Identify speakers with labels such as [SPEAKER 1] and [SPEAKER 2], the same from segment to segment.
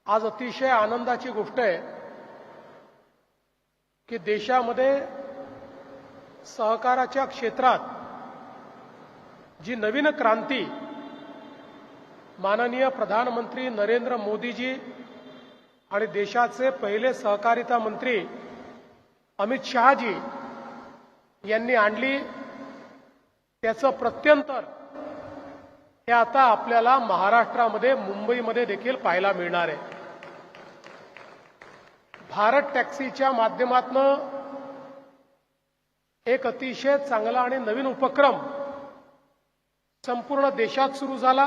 [SPEAKER 1] आज अतिशय आनंदाची गोष्ट आहे की देशामध्ये सहकाराच्या क्षेत्रात जी नवीन क्रांती माननीय प्रधानमंत्री नरेंद्र मोदीजी आणि देशाचे पहिले सहकारिता मंत्री अमित शहाजी यांनी आणली, त्याचं प्रत्यंतर हे आता आपल्याला महाराष्ट्रामध्ये मुंबईमध्ये देखील पाहायला मिळणार आहे। भारत टॅक्सीच्या माध्यमातून एक अतिशय चांगला आणि नवीन उपक्रम संपूर्ण देशात सुरू झाला।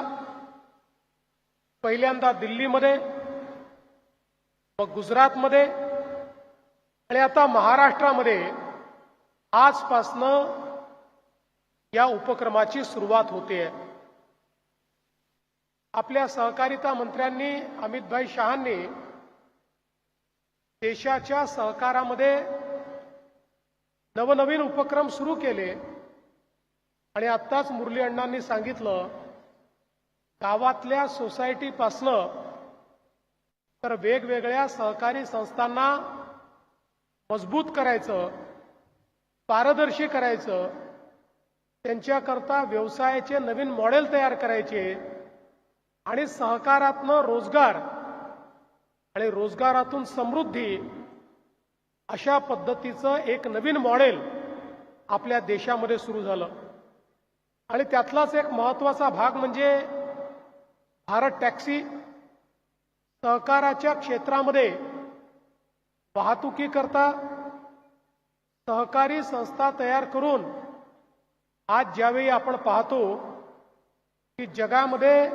[SPEAKER 1] पहिल्यांदा दिल्लीमध्ये, मग गुजरातमध्ये आणि आता महाराष्ट्रामध्ये आजपासनं या उपक्रमाची सुरुवात होते आहे। आपल्या सहकारिता मंत्र्यांनी अमितभाई शहांनी देशाच्या सहकारामध्ये नवनवीन उपक्रम सुरू केले आणि आत्ताच मुरली अण्णांनी सांगितलं, गावातल्या सोसायटीपासनं तर वेगवेगळ्या सहकारी संस्थांना मजबूत करायचं, पारदर्शी करायचं, त्यांच्याकरता व्यवसायाचे नवीन मॉडेल तयार करायचे आणि सहकारातनं रोजगार आणि रोजगारातून समृद्धी अशा पद्धतीचं एक नवीन मॉडेल आपल्या देशामध्ये सुरू झालं। आणि त्यातलाच एक महत्त्वाचा भाग म्हणजे भारत टॅक्सी। सहकाराच्या क्षेत्रामध्ये वाहतुकीकरता सहकारी संस्था तयार करून आज ज्यावेळी आपण पाहतो की जगामध्ये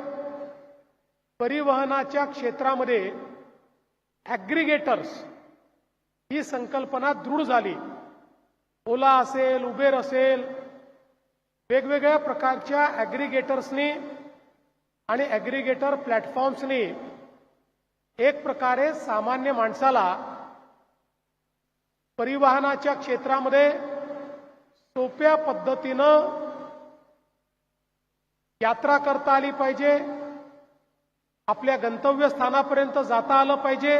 [SPEAKER 1] परिवहनाच्या क्षेत्रामध्ये ॲग्रिगेटर्स ही संकल्पना दृढ झाली। ओला असेल, उबेर असेल, वेगवेगळ्या प्रकारच्या ॲग्रिगेटर्सनी आणि ॲग्रिगेटर प्लॅटफॉर्म्सनी एक प्रकारे सामान्य माणसाला परिवहनाच्या क्षेत्रामध्ये सोप्या पद्धतीनं यात्रा करता आली पाहिजे, आपल्या गंतव्यस्थानापर्यंत जाता आलं पाहिजे,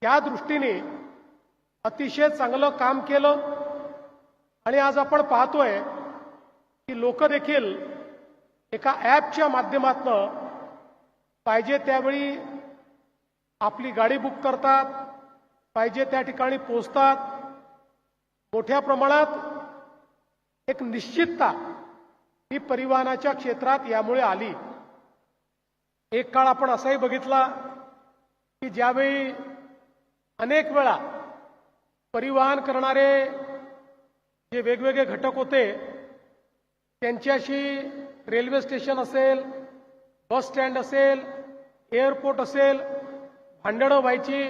[SPEAKER 1] या दृष्टीने अतिशय चांगलं काम केलं। आणि आज आपण पाहतोय की लोक देखील एका ॲपच्या माध्यमातून पाहिजे त्यावेळी आपली गाडी बुक करतात, पाहिजे त्या ठिकाणी पोहोचतात। मोठ्या प्रमाणात एक निश्चितता ही परिवहनाच्या क्षेत्रात यामुळे आली। एक काळ आपण असाही बघितला की ज्यावेळी अनेक वेळा परिवहन करणारे जे वेगवेगळे घटक होते त्यांच्याशी रेल्वे स्टेशन असेल, बस स्टँड असेल, एअरपोर्ट असेल, भांडणं व्हायची,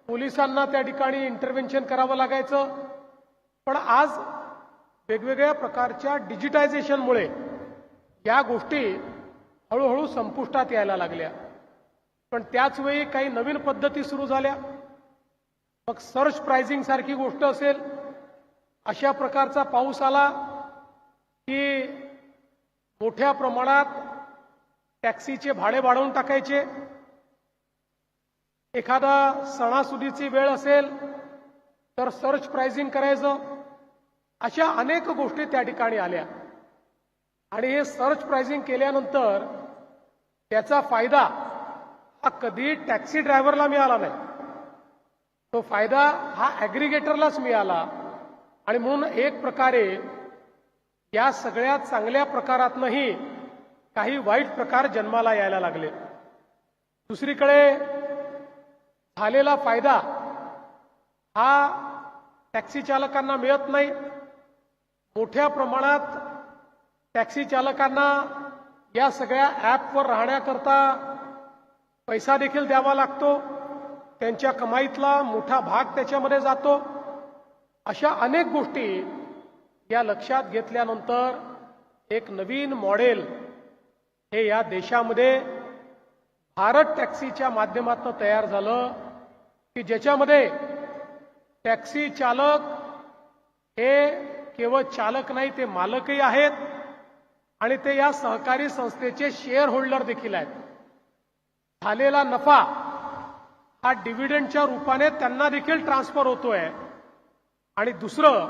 [SPEAKER 1] पोलिसांना त्या ठिकाणी इंटरव्हेन्शन करावं लागायचं। पण आज वेगवेगळ्या प्रकारच्या डिजिटायझेशनमुळे या गोष्टी हळूहळू संपुष्टात यायला लागल्या। पण त्याच वेळी काही नवीन पद्धती सुरू झाल्या। मग सर्च प्राइसिंग सारखी गोष्ट असेल, अशा प्रकारचा पाऊस आला की मोठ्या प्रमाणात टॅक्सीचे भाडे वाढवून टाकायचे। एखादा सणासुदीची वेळ असेल तर सर्च प्राइसिंग करायचं। अशा अनेक गोष्टी त्या ठिकाणी आल्या आणि हे सर्च प्राइसिंग केल्यानंतर त्याचा फायदा हा कधी टॅक्सी ड्रायव्हरला मिळाला नाही, तो फायदा हा ॲग्रिगेटरलाच मिळाला। आणि म्हणून एक प्रकारे या सगळ्या चांगल्या प्रकारातनंही काही वाईट प्रकार जन्माला यायला लागले। दुसरीकडे झालेला फायदा हा टॅक्सी चालकांना मिळत नाही। मोठ्या प्रमाणात टॅक्सी चालकांना या सगळ्या ॲपवर राहण्याकरता पैसा देखील द्यावा लागतो, त्यांच्या कमाईतला मोठा भाग त्याच्यामध्ये जातो। अशा अनेक गोष्टी या लक्षात घेतल्यानंतर एक नवीन मॉडेल हे या देशामध्ये भारत टॅक्सीच्या माध्यमातून तयार झालं की ज्याच्यामध्ये टॅक्सी चालक हे केवळ चालक नाही, ते मालकही आहेत आणि ते या सहकारी संस्थेचे शेअर होल्डर देखील आहेत। झालेला नफा हा डिव्हिडंडच्या रूपाने त्यांना देखील ट्रान्सफर होतोय आणि दुसरं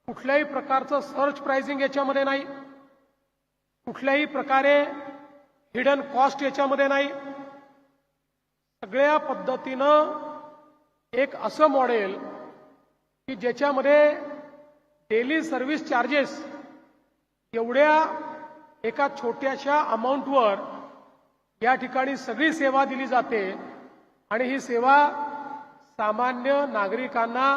[SPEAKER 1] कुठल्याही प्रकारचं सर्च प्राइसिंग याच्यामध्ये नाही, कुठल्याही प्रकारे हिडन कॉस्ट याच्यामध्ये नाही. सगळ्या पद्धतीनं एक असं मॉडेल की ज्याच्यामध्ये डेली सर्व्हिस चार्जेस एवढ्या एका छोट्याशा अमाऊंटवर या ठिकाणी सगळी सेवा दिली जाते आणि ही सेवा सामान्य नागरिकांना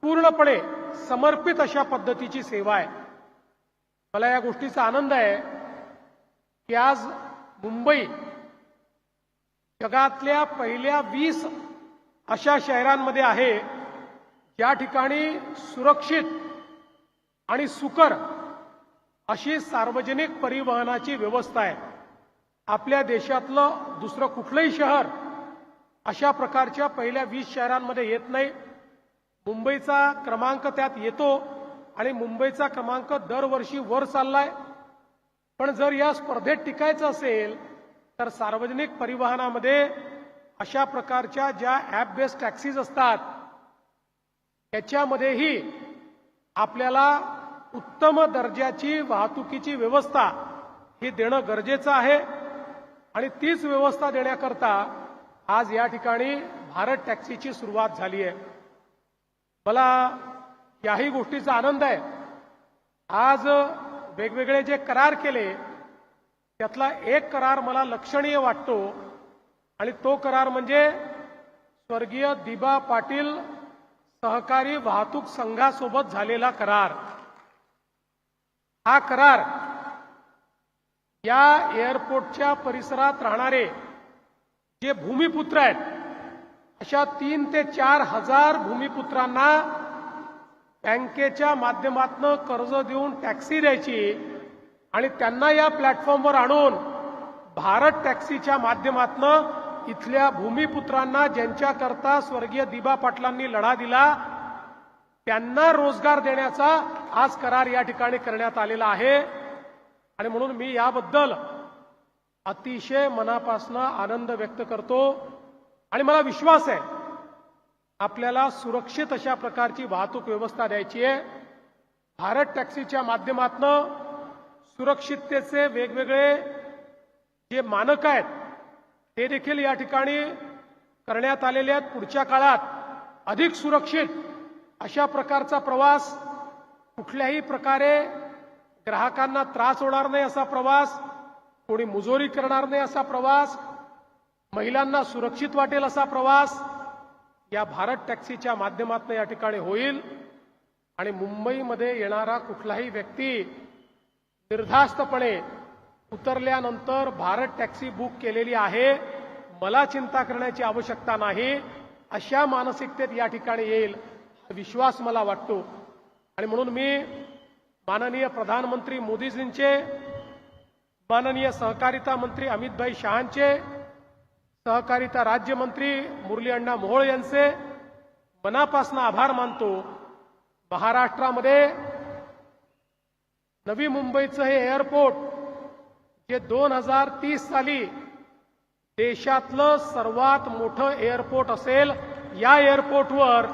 [SPEAKER 1] पूर्णपणे समर्पित अशा पद्धतीची सेवा आहे. मला या गोष्टीचा आनंद आहे की आज मुंबई जगातल्या पहिल्या 20 अशा शहरांमध्ये आहे ज्या ठिकाणी सुरक्षित आणि सुकर अशी सार्वजनिक परिवहनाची व्यवस्था आहे. आपल्या देशातलं दुसरं कुठलंही शहर अशा प्रकारच्या पहिल्या 20 शहरांमध्ये येत नाही. मुंबईचा क्रमांक त्यात येतो आणि मुंबईचा क्रमांक दरवर्षी वर चाललाय. पण जर या स्पर्धेत टिकायचं असेल तर सार्वजनिक परिवहनामध्ये अशा प्रकारच्या ज्या ॲप बेस्ड टॅक्सीज असतात त्याच्यामध्येही आपल्याला उत्तम दर्जाची वाहतुकीची व्यवस्था ही देणं गरजेचं आहे आणि तीच व्यवस्था देण्याकरता आज या ठिकाणी भारत टॅक्सीची सुरुवात झाली आहे. मला याही गोष्टीचा आनंद आहे. आज वेगवेगळे जे करार केले त्यातला एक करार मला लक्षणीय वाटतो आणि तो करार म्हणजे स्वर्गीय दिबा पाटील सहकारी वाहतूक संघासोबत झालेला करार. हा करार या एअरपोर्टच्या परिसरात राहणारे जे भूमिपुत्र आहेत अशा 3 ते 4 हजार भूमिपुत्रांना बँकेच्या माध्यमातून कर्ज देऊन टॅक्सी द्यायची आणि त्यांना या प्लॅटफॉर्मवर आणून भारत टॅक्सीच्या माध्यमातून इथल्या भूमिपुत्रांना ज्यांच्याकरता स्वर्गीय दिबा पाटलांनी लढा दिला त्यांना रोजगार देण्याचा आज करार या ठिकाणी करण्यात आलेला आहे. आणि म्हणून मी याबद्दल अतिशय मनापासून आनंद व्यक्त करतो आणि मला विश्वास आहे आपल्याला सुरक्षित अशा प्रकारची वाहतूक व्यवस्था द्यायची आहे. भारत टॅक्सीच्या माध्यमातून सुरक्षिततेचे वेगवेगळे जे मानक आहेत ते देखील या ठिकाणी करण्यात आलेले आहेत. पुढच्या काळात अधिक सुरक्षित अशा प्रकारचा प्रवास, कुठल्याही प्रकारे ग्राहकांना त्रास होणार नाही असा प्रवास, कोणी मुजोरी करणार नाही असा प्रवास, महिलांना सुरक्षित वाटेल असा प्रवास या भारत टॅक्सीच्या माध्यमातून या ठिकाणी होईल. आणि मुंबईमध्ये येणारा कुठलाही व्यक्ती निर्धास्तपणे उतरल्यानंतर भारत टॅक्सी बुक केलेली आहे, मला चिंता करण्याची आवश्यकता नाही, अशा मानसिकतेत या ठिकाणी येईल विश्वास मला वाटतो. आणि म्हणून मी माननीय प्रधानमंत्री मोदीजींचे, माननीय सहकारिता मंत्री अमितभाई शहांचे, सहकारिता राज्यमंत्री मुरली अण्णा मोहोळ यांचे मनापासून आभार मानतो. महाराष्ट्रामध्ये नवी मुंबईचं हे एअरपोर्ट जे 2030 साली देशातलं सर्वात मोठं एअरपोर्ट असेल, या एअरपोर्टवर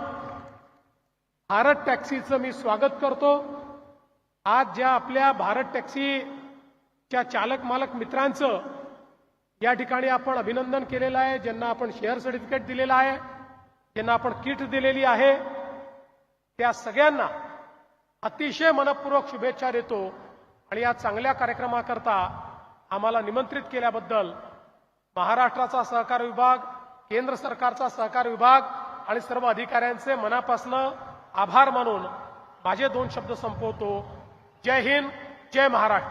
[SPEAKER 1] भारत टॅक्सीचं मी स्वागत करतो. आज ज्या आपल्या भारत टॅक्सीच्या चालक मालक मित्रांचं या ठिकाणी आपण अभिनंदन केलेलं आहे, ज्यांना आपण शेअर सर्टिफिकेट दिलेलं आहे, ज्यांना आपण किट दिलेली आहे, त्या सगळ्यांना अतिशय मनपूर्वक शुभेच्छा देतो. आणि या चांगल्या कार्यक्रमाकरता आम्हाला निमंत्रित केल्याबद्दल महाराष्ट्राचा सहकार विभाग, केंद्र सरकारचा सहकार विभाग आणि सर्व अधिकाऱ्यांचे मनापासून आभार मानून माझे 2 शब्द संपवतो. जय हिंद, जय महाराष्ट्र.